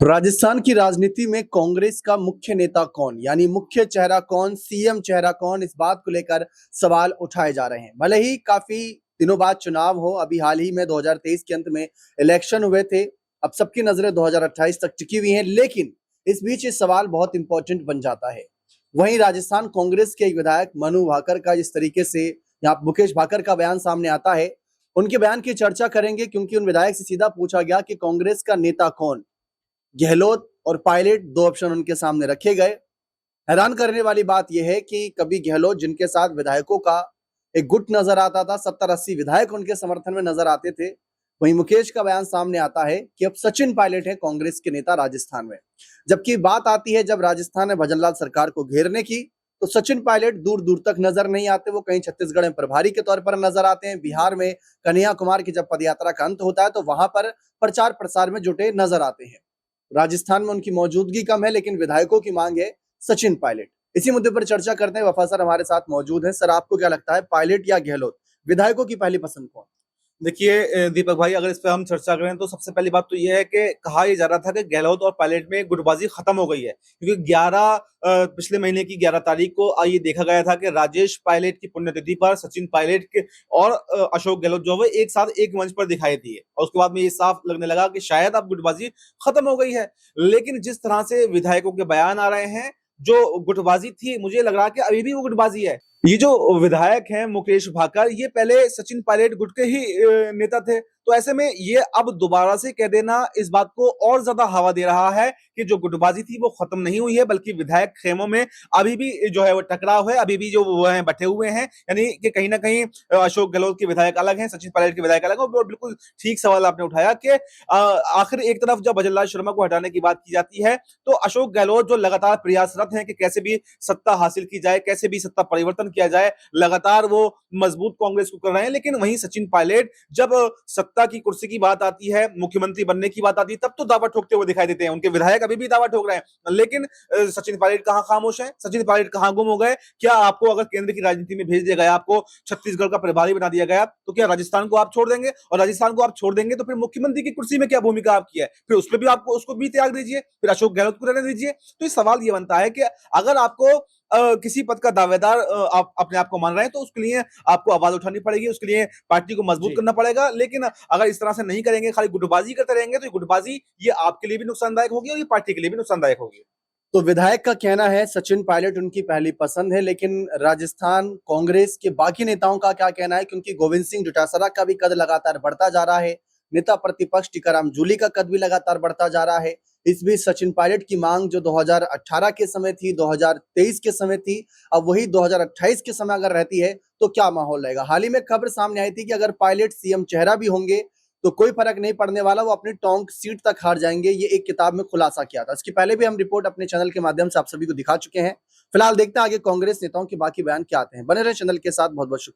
राजस्थान की राजनीति में कांग्रेस का मुख्य नेता कौन, यानी मुख्य चेहरा कौन, सीएम चेहरा कौन, इस बात को लेकर सवाल उठाए जा रहे हैं। भले ही काफी दिनों बाद चुनाव हो, अभी हाल ही में 2023 के अंत में इलेक्शन हुए थे, अब सबकी नजरें 2028 तक टिकी हुई हैं, लेकिन इस बीच ये सवाल बहुत इंपॉर्टेंट बन जाता है। वहीं राजस्थान कांग्रेस के एक विधायक मनु भाकर का जिस तरीके से यहाँ मुकेश भाकर का बयान सामने आता है, उनके बयान की चर्चा करेंगे, क्योंकि उन विधायक से सीधा पूछा गया कि कांग्रेस का नेता कौन। गहलोत और पायलट दो ऑप्शन उनके सामने रखे गए। हैरान करने वाली बात यह है कि कभी गहलोत, जिनके साथ विधायकों का एक गुट नजर आता था, 70-80 विधायक उनके समर्थन में नजर आते थे, वहीं मुकेश का बयान सामने आता है कि अब सचिन पायलट है कांग्रेस के नेता राजस्थान में। जबकि बात आती है जब राजस्थान में भजनलाल सरकार को घेरने की, तो सचिन पायलट दूर दूर तक नजर नहीं आते। वो कहीं छत्तीसगढ़ में प्रभारी के तौर पर नजर आते हैं, बिहार में कन्हैया कुमार की जब पदयात्रा का अंत होता है तो वहां पर प्रचार प्रसार में जुटे नजर आते हैं। राजस्थान में उनकी मौजूदगी कम है, लेकिन विधायकों की मांग है सचिन पायलट। इसी मुद्दे पर चर्चा करते हैं। वफा सर हमारे साथ मौजूद हैं। सर, आपको क्या लगता है, पायलट या गहलोत, विधायकों की पहली पसंद कौन? देखिए दीपक भाई, अगर इस पे हम चर्चा करें तो सबसे पहली बात तो यह है कि कहा यह जा रहा था कि गहलोत और पायलट में गुटबाजी खत्म हो गई है, क्योंकि 11 पिछले महीने की 11 तारीख को ये देखा गया था कि राजेश पायलट की पुण्यतिथि पर सचिन पायलट के और अशोक गहलोत जो है एक साथ एक मंच पर दिखाई दिए, और उसके बाद में ये साफ लगने लगा कि शायद अब गुटबाजी खत्म हो गई है। लेकिन जिस तरह से विधायकों के बयान आ रहे हैं, जो गुटबाजी थी, मुझे लग रहा है कि अभी भी वो गुटबाजी है। ये जो विधायक हैं मुकेश भाकर, ये पहले सचिन पायलट गुट के ही नेता थे, तो ऐसे में ये अब दोबारा से कह देना इस बात को और ज्यादा हवा दे रहा है कि जो गुटबाजी थी वो खत्म नहीं हुई है, बल्कि विधायक खेमों में अभी भी जो है वो टकराव है, अभी भी जो वो हैं बटे हुए हैं। यानी कि कहीं ना कहीं अशोक गहलोत के विधायक अलग हैं, सचिन पायलट के विधायक अलग हैं। और बिल्कुल ठीक सवाल आपने उठाया कि आखिर एक तरफ जब भजनलाल शर्मा को हटाने की बात की जाती है, तो अशोक गहलोत जो लगातार प्रयासरत हैं कि कैसे भी सत्ता हासिल की जाए, कैसे भी सत्ता परिवर्तन किया जाए, लगातार वो मजबूत कांग्रेस को कर रहे हैं। लेकिन वहीं सचिन पायलट, जब सत्ता की कुर्सी की बात आती है, मुख्यमंत्री बनने की बात आती है, तब तो दावा ठोकते हुए दिखाई देते हैं। उनके विधायक अभी भी दावा ठोक रहे हैं, लेकिन सचिन पायलट कहां खामोश है, सचिन पायलट कहां गुम हो गए। क्या आपको अगर केंद्र की राजनीति में भेज दिया गया, आपको छत्तीसगढ़ का प्रभारी बना दिया गया, तो क्या राजस्थान को आप छोड़ देंगे? और राजस्थान को आप छोड़ देंगे तो फिर मुख्यमंत्री की कुर्सी में क्या भूमिका आपकी है? फिर उस पर भी आपको, उसको भी त्याग दीजिए, फिर अशोक गहलोत को रहने दीजिए। तो इस सवाल ये बनता है कि अगर आपको किसी पद का दावेदार आप अपने आप को मान रहे हैं, तो उसके लिए आपको आवाज उठानी पड़ेगी, उसके लिए पार्टी को मजबूत करना पड़ेगा। लेकिन अगर इस तरह से नहीं करेंगे, खाली गुटबाजी करते रहेंगे, तो ये गुटबाजी ये आपके लिए भी नुकसानदायक होगी और ये पार्टी के लिए भी नुकसानदायक होगी। तो विधायक का कहना है सचिन पायलट उनकी पहली पसंद है, लेकिन राजस्थान कांग्रेस के बाकी नेताओं का क्या कहना है, क्योंकि गोविंद सिंह डोटासरा का भी कद लगातार बढ़ता जा रहा है, नेता प्रतिपक्ष टीकाराम जूली का कद भी लगातार बढ़ता जा रहा है। इस बीच सचिन पायलट की मांग जो 2018 के समय थी, 2023 के समय थी, अब वही 2028 के समय अगर रहती है तो क्या माहौल रहेगा। हाल ही में खबर सामने आई थी कि अगर पायलट सीएम चेहरा भी होंगे तो कोई फर्क नहीं पड़ने वाला, वो अपनी टोंक सीट तक हार जाएंगे। ये एक किताब में खुलासा किया था, इसके पहले भी हम रिपोर्ट अपने चैनल के माध्यम से आप सभी को दिखा चुके हैं। फिलहाल देखते हैं आगे कांग्रेस नेताओं के बाकी बयान क्या आते हैं। बने रहे चैनल के साथ। बहुत बहुत शुक्रिया।